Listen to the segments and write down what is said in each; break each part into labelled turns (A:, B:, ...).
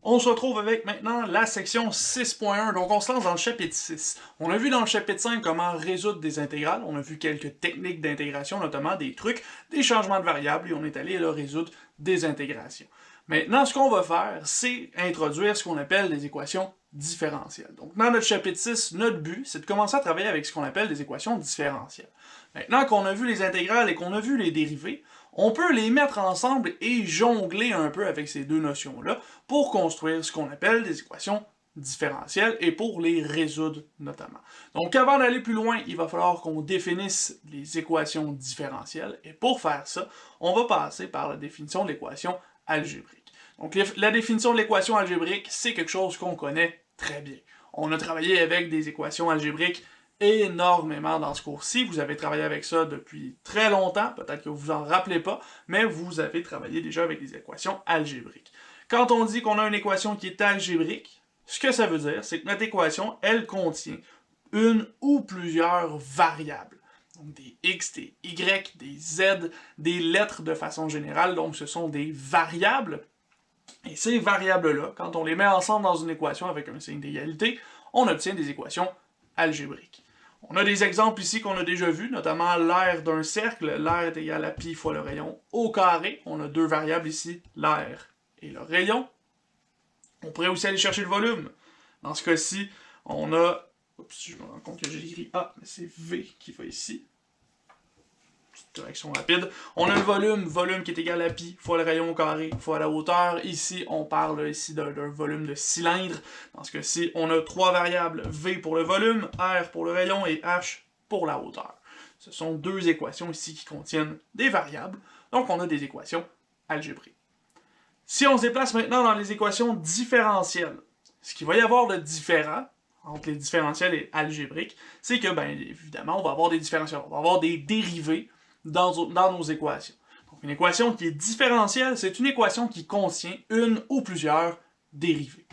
A: On se retrouve avec maintenant la section 6.1, donc on se lance dans le chapitre 6. On a vu dans le chapitre 5 comment résoudre des intégrales, on a vu quelques techniques d'intégration, notamment des trucs, des changements de variables, et on est allé là, résoudre des intégrations. Maintenant, ce qu'on va faire, c'est introduire ce qu'on appelle des équations différentielles. Donc dans notre chapitre 6, notre but, c'est de commencer à travailler avec ce qu'on appelle des équations différentielles. Maintenant qu'on a vu les intégrales et qu'on a vu les dérivées, on peut les mettre ensemble et jongler un peu avec ces deux notions-là pour construire ce qu'on appelle des équations différentielles et pour les résoudre notamment. Donc avant d'aller plus loin, il va falloir qu'on définisse les équations différentielles et pour faire ça, on va passer par la définition de l'équation algébrique. Donc la définition de l'équation algébrique, c'est quelque chose qu'on connaît très bien. On a travaillé avec des équations algébriques énormément dans ce cours-ci. Vous avez travaillé avec ça depuis très longtemps, peut-être que vous vous en rappelez pas, mais vous avez travaillé déjà avec des équations algébriques. Quand on dit qu'on a une équation qui est algébrique, ce que ça veut dire, c'est que notre équation, elle contient une ou plusieurs variables. Donc des x, des y, des z, des lettres de façon générale, donc ce sont des variables. Et ces variables-là, quand on les met ensemble dans une équation avec un signe d'égalité, on obtient des équations algébriques. On a des exemples ici qu'on a déjà vus, notamment l'aire d'un cercle. L'aire est égal à pi fois le rayon au carré. On a deux variables ici, l'aire et le rayon. On pourrait aussi aller chercher le volume. Dans ce cas-ci, on a... Oups, je me rends compte que j'ai écrit A, mais c'est V qui va ici. Petite correction rapide. On a le volume qui est égal à pi fois le rayon au carré fois la hauteur. Ici, on parle ici d'un volume de cylindre. Dans ce cas-ci, on a trois variables, V pour le volume, R pour le rayon et H pour la hauteur. Ce sont deux équations ici qui contiennent des variables, donc on a des équations algébriques. Si on se déplace maintenant dans les équations différentielles, ce qu'il va y avoir de différent entre les différentielles et algébriques, c'est que, bien évidemment, on va avoir des différentiels, on va avoir des dérivés dans nos équations. Donc une équation qui est différentielle, c'est une équation qui contient une ou plusieurs dérivées.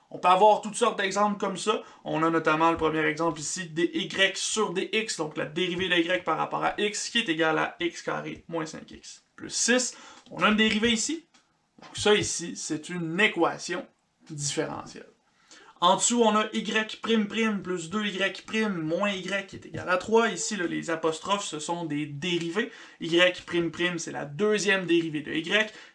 A: On peut avoir toutes sortes d'exemples comme ça. On a notamment le premier exemple ici, des y sur des x, donc la dérivée de y par rapport à x, qui est égale à x carré moins 5x plus 6. On a une dérivée ici. Donc ça ici, c'est une équation différentielle. En dessous, on a y' plus 2y' moins y qui est égal à 3. Ici, là, les apostrophes, ce sont des dérivés. Y', c'est la deuxième dérivée de y.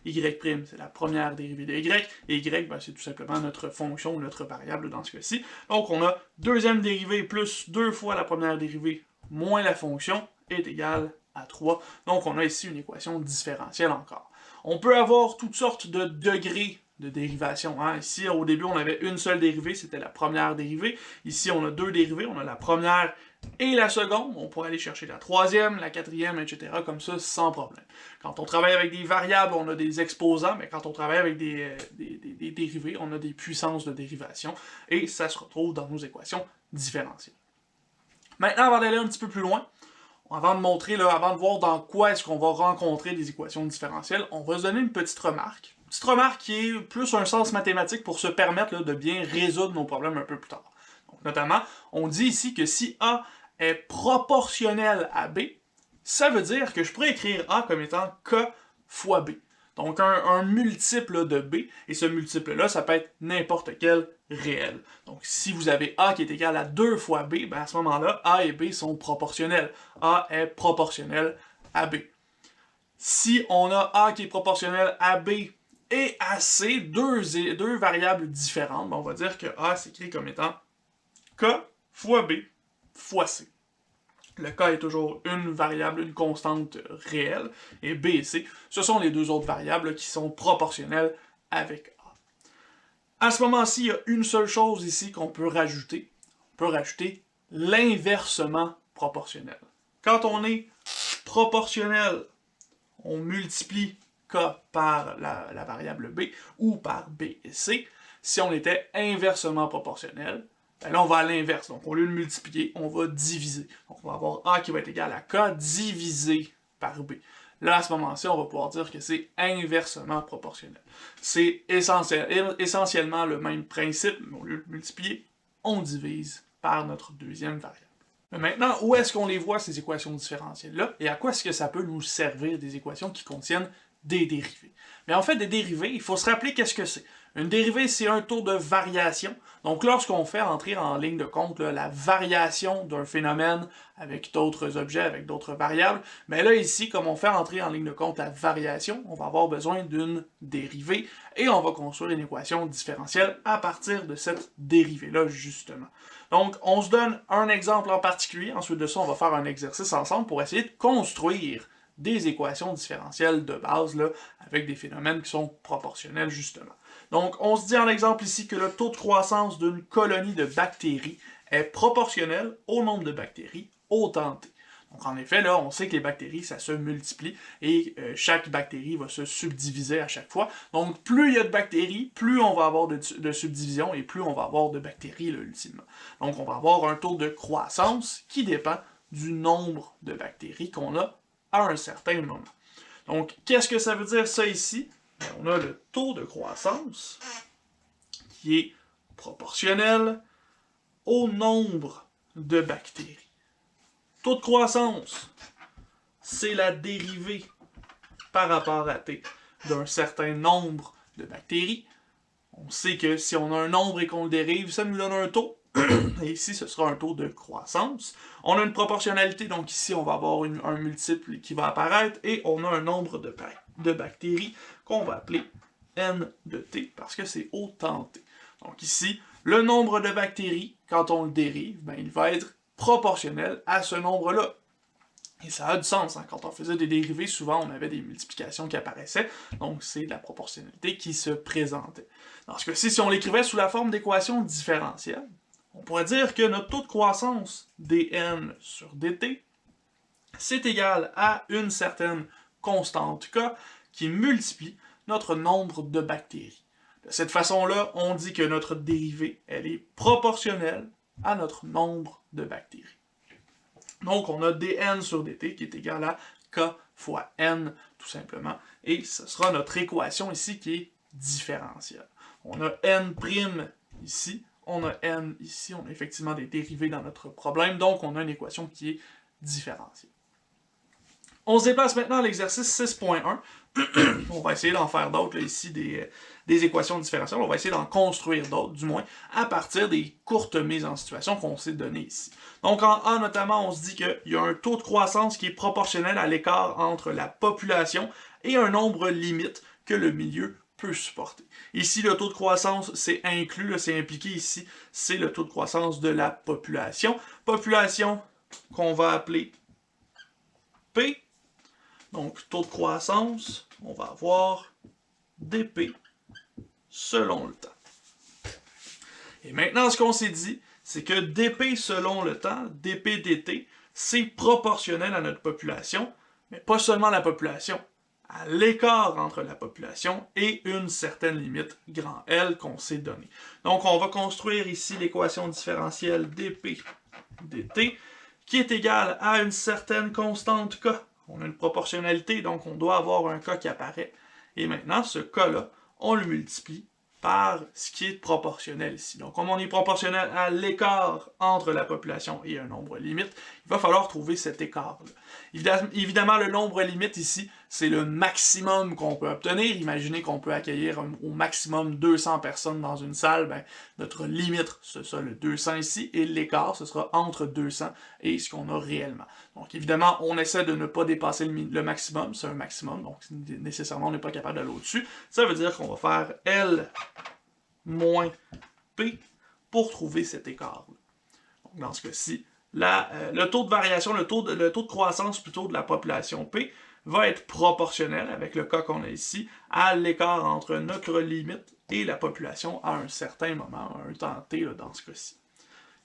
A: Y', c'est la première dérivée de y. Et y, ben, c'est tout simplement notre fonction ou notre variable dans ce cas-ci. Donc, on a deuxième dérivée plus 2 fois la première dérivée moins la fonction est égal à 3. Donc, on a ici une équation différentielle encore. On peut avoir toutes sortes de degrés de dérivation. Hein. Ici, au début, on avait une seule dérivée, c'était la première dérivée. Ici, on a deux dérivées, on a la première et la seconde. On pourrait aller chercher la troisième, la quatrième, etc. comme ça, sans problème. Quand on travaille avec des variables, on a des exposants, mais quand on travaille avec des dérivés, on a des puissances de dérivation, et ça se retrouve dans nos équations différentielles. Maintenant, avant d'aller un petit peu plus loin, avant de montrer, là, avant de voir dans quoi est-ce qu'on va rencontrer des équations différentielles, on va se donner une petite remarque. Une petite remarque qui est plus un sens mathématique pour se permettre là, de bien résoudre nos problèmes un peu plus tard. Donc, notamment, on dit ici que si A est proportionnel à B, ça veut dire que je pourrais écrire A comme étant K fois B. Donc un multiple de B, et ce multiple-là, ça peut être n'importe quel réel. Donc si vous avez A qui est égal à 2 fois B, ben à ce moment-là, A et B sont proportionnels. A est proportionnel à B. Si on a A qui est proportionnel à B et à C, deux variables différentes, ben on va dire que A s'écrit comme étant K fois B fois C. Le K est toujours une variable, une constante réelle, et B et C, ce sont les deux autres variables qui sont proportionnelles avec A. À ce moment-ci, il y a une seule chose ici qu'on peut rajouter. On peut rajouter l'inversement proportionnel. Quand on est proportionnel, on multiplie K par la variable B, ou par B et C. Si on était inversement proportionnel, ben là, on va à l'inverse. Donc, au lieu de multiplier, on va diviser. Donc, on va avoir A qui va être égal à K divisé par B. Là, à ce moment-ci, on va pouvoir dire que c'est inversement proportionnel. C'est essentiellement le même principe, mais au lieu de multiplier, on divise par notre deuxième variable. Mais maintenant, où est-ce qu'on les voit, ces équations différentielles-là, et à quoi est-ce que ça peut nous servir des équations qui contiennent des dérivés. Mais en fait, des dérivés, il faut se rappeler qu'est-ce que c'est. Une dérivée, c'est un taux de variation. Donc, lorsqu'on fait entrer en ligne de compte là, la variation d'un phénomène avec d'autres objets, avec d'autres variables, mais là, ici, comme on fait entrer en ligne de compte la variation, on va avoir besoin d'une dérivée et on va construire une équation différentielle à partir de cette dérivée-là, justement. Donc, on se donne un exemple en particulier. Ensuite de ça, on va faire un exercice ensemble pour essayer de construire des équations différentielles de base là, avec des phénomènes qui sont proportionnels, justement. Donc, on se dit en exemple ici que le taux de croissance d'une colonie de bactéries est proportionnel au nombre de bactéries au temps t. Donc, en effet, là, on sait que les bactéries, ça se multiplie et chaque bactérie va se subdiviser à chaque fois. Donc, plus il y a de bactéries, plus on va avoir de subdivision et plus on va avoir de bactéries, là, ultimement. Donc, on va avoir un taux de croissance qui dépend du nombre de bactéries qu'on a à un certain moment. Donc, qu'est-ce que ça veut dire ça ici? On a le taux de croissance qui est proportionnel au nombre de bactéries. Taux de croissance, c'est la dérivée par rapport à t d'un certain nombre de bactéries. On sait que si on a un nombre et qu'on le dérive, ça nous donne un taux. Et ici, ce sera un taux de croissance. On a une proportionnalité, donc ici, on va avoir un multiple qui va apparaître, et on a un nombre de bactéries qu'on va appeler n de t, parce que c'est au temps t. Donc ici, le nombre de bactéries, quand on le dérive, ben, il va être proportionnel à ce nombre-là. Et ça a du sens, hein? Quand on faisait des dérivés, souvent on avait des multiplications qui apparaissaient, donc c'est la proportionnalité qui se présentait. Dans ce cas-ci, si on l'écrivait sous la forme d'équation différentielle, on pourrait dire que notre taux de croissance dn sur dt, c'est égal à une certaine constante k qui multiplie notre nombre de bactéries. De cette façon-là, on dit que notre dérivée, elle est proportionnelle à notre nombre de bactéries. Donc, on a dn sur dt qui est égal à k fois n, tout simplement. Et ce sera notre équation ici qui est différentielle. On a n' ici, on a n ici, on a effectivement des dérivés dans notre problème, donc on a une équation qui est différentielle. On se déplace maintenant à l'exercice 6.1. On va essayer d'en faire d'autres ici, des équations différentielles. On va essayer d'en construire d'autres, du moins, à partir des courtes mises en situation qu'on s'est données ici. Donc en A, notamment, on se dit qu'il y a un taux de croissance qui est proportionnel à l'écart entre la population et un nombre limite que le milieu peut supporter. Ici, le taux de croissance, c'est inclus, c'est impliqué ici, c'est le taux de croissance de la population. Population qu'on va appeler P. Donc, taux de croissance, on va avoir dp selon le temps. Et maintenant, ce qu'on s'est dit, c'est que dp selon le temps, dp dt, c'est proportionnel à notre population, mais pas seulement la population, à l'écart entre la population et une certaine limite grand L qu'on s'est donnée. Donc, on va construire ici l'équation différentielle dp dt, qui est égale à une certaine constante k. On a une proportionnalité, donc on doit avoir un k qui apparaît. Et maintenant, ce k-là, on le multiplie par ce qui est proportionnel ici. Donc, comme on est proportionnel à l'écart entre la population et un nombre limite, il va falloir trouver cet écart-là. Évidemment, le nombre limite ici, c'est le maximum qu'on peut obtenir. Imaginez qu'on peut accueillir au maximum 200 personnes dans une salle. Ben, notre limite, ce sera le 200 ici, et l'écart, ce sera entre 200 et ce qu'on a réellement. Donc, évidemment, on essaie de ne pas dépasser le maximum. C'est un maximum, donc nécessairement, on n'est pas capable d'aller au-dessus. Ça veut dire qu'on va faire L moins P pour trouver cet écart-là. Donc, dans ce cas-ci, le taux de variation, le taux de croissance plutôt de la population P va être proportionnel, avec le cas qu'on a ici, à l'écart entre notre limite et la population à un certain moment, à un temps t là, dans ce cas-ci.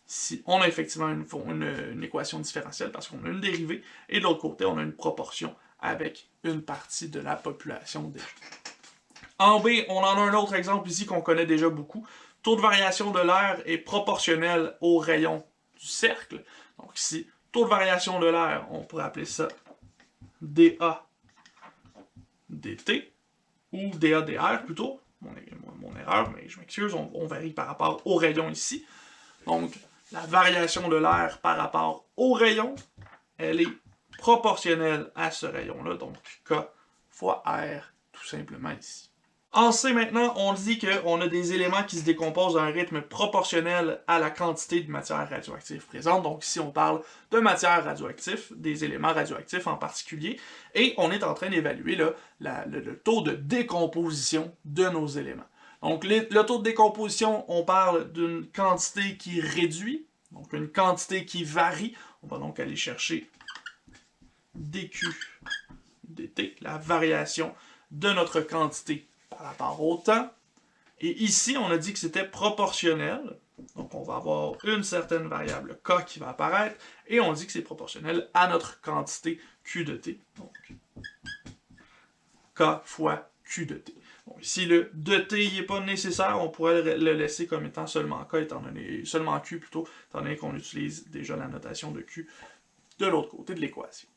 A: Ici, on a effectivement une équation différentielle parce qu'on a une dérivée, et de l'autre côté, on a une proportion avec une partie de la population déjà. En B, on en a un autre exemple ici qu'on connaît déjà beaucoup. Taux de variation de l'air est proportionnel au rayon du cercle. Donc ici, taux de variation de l'air, on pourrait appeler ça dA dt, ou dA dr plutôt. Mon erreur, mais je m'excuse, on varie par rapport au rayon ici. Donc, la variation de l'air par rapport au rayon, elle est proportionnelle à ce rayon-là, donc K fois R, tout simplement ici. En C, maintenant, on dit qu'on a des éléments qui se décomposent à un rythme proportionnel à la quantité de matière radioactive présente. Donc ici, on parle de matière radioactive, des éléments radioactifs en particulier, et on est en train d'évaluer le taux de décomposition de nos éléments. Donc le taux de décomposition, on parle d'une quantité qui réduit, donc une quantité qui varie. On va donc aller chercher dQ dt, la variation de notre quantité par rapport au temps. Et ici, on a dit que c'était proportionnel. Donc, on va avoir une certaine variable K qui va apparaître. Et on dit que c'est proportionnel à notre quantité Q de T. Donc, K fois Q de T. Bon, ici, le de T n'est pas nécessaire. On pourrait le laisser comme étant seulement K, seulement Q plutôt, étant donné qu'on utilise déjà la notation de Q de l'autre côté de l'équation.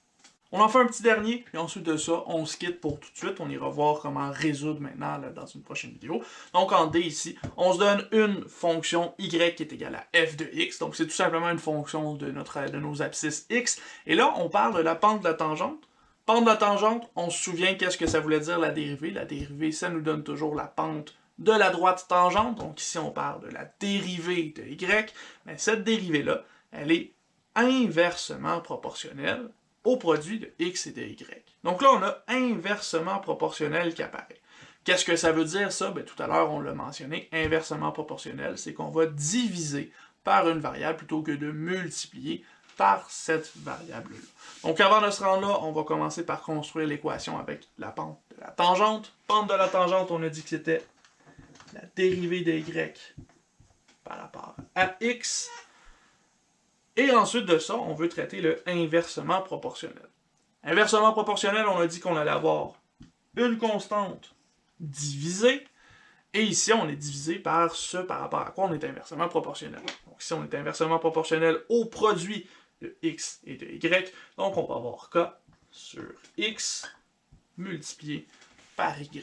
A: On en fait un petit dernier, puis ensuite de ça, on se quitte pour tout de suite. On ira voir comment résoudre maintenant là, dans une prochaine vidéo. Donc en D ici, on se donne une fonction y qui est égale à f de x. Donc c'est tout simplement une fonction de nos abscisses x. Et là, on parle de la pente de la tangente. Pente de la tangente, on se souvient qu'est-ce que ça voulait dire la dérivée. La dérivée, ça nous donne toujours la pente de la droite tangente. Donc ici, on parle de la dérivée de y. Mais cette dérivée-là, elle est inversement proportionnelle au produit de x et de y. Donc là, on a inversement proportionnel qui apparaît. Qu'est-ce que ça veut dire, ça? Bien, tout à l'heure, on l'a mentionné, inversement proportionnel, c'est qu'on va diviser par une variable plutôt que de multiplier par cette variable-là. Donc avant de se rendre là, on va commencer par construire l'équation avec la pente de la tangente. Pente de la tangente, on a dit que c'était la dérivée de y par rapport à x. Et ensuite de ça, on veut traiter le inversement proportionnel. Inversement proportionnel, on a dit qu'on allait avoir une constante divisée, et ici, on est divisé par ce par rapport à quoi on est inversement proportionnel. Donc ici, on est inversement proportionnel au produit de x et de y, donc on va avoir k sur x multiplié par y.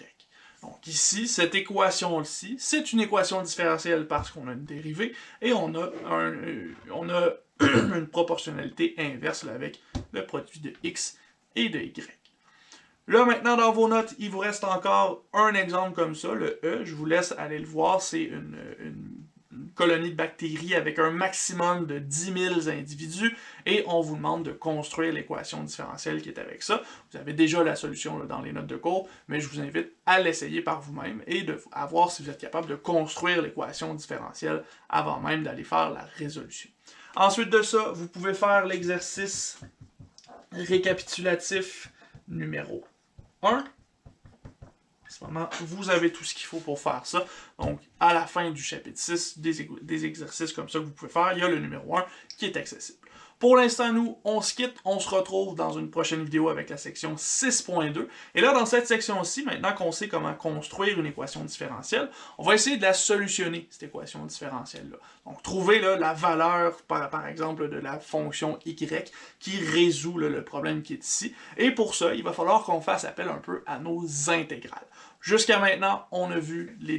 A: Donc ici, cette équation-ci, c'est une équation différentielle parce qu'on a une dérivée, et on a une proportionnalité inverse là, avec le produit de x et de y. Là, maintenant, dans vos notes, il vous reste encore un exemple comme ça, le E. Je vous laisse aller le voir. C'est une colonie de bactéries avec un maximum de 10 000 individus, et on vous demande de construire l'équation différentielle qui est avec ça. Vous avez déjà la solution là, dans les notes de cours, mais je vous invite à l'essayer par vous-même et à voir si vous êtes capable de construire l'équation différentielle avant même d'aller faire la résolution. Ensuite de ça, vous pouvez faire l'exercice récapitulatif numéro 1. En ce moment, vous avez tout ce qu'il faut pour faire ça. Donc, à la fin du chapitre 6, des exercices comme ça que vous pouvez faire, il y a le numéro 1 qui est accessible. Pour l'instant, nous, on se quitte, on se retrouve dans une prochaine vidéo avec la section 6.2. Et là, dans cette section-ci, maintenant qu'on sait comment construire une équation différentielle, on va essayer de la solutionner, cette équation différentielle-là. Donc, trouver là, la valeur, par exemple, de la fonction y qui résout là, le problème qui est ici. Et pour ça, il va falloir qu'on fasse appel un peu à nos intégrales. Jusqu'à maintenant, on a vu les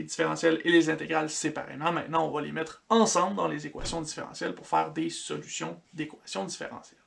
A: différentiels et les intégrales séparément. Maintenant, on va les mettre ensemble dans les équations différentielles pour faire des solutions d'équations différentielles.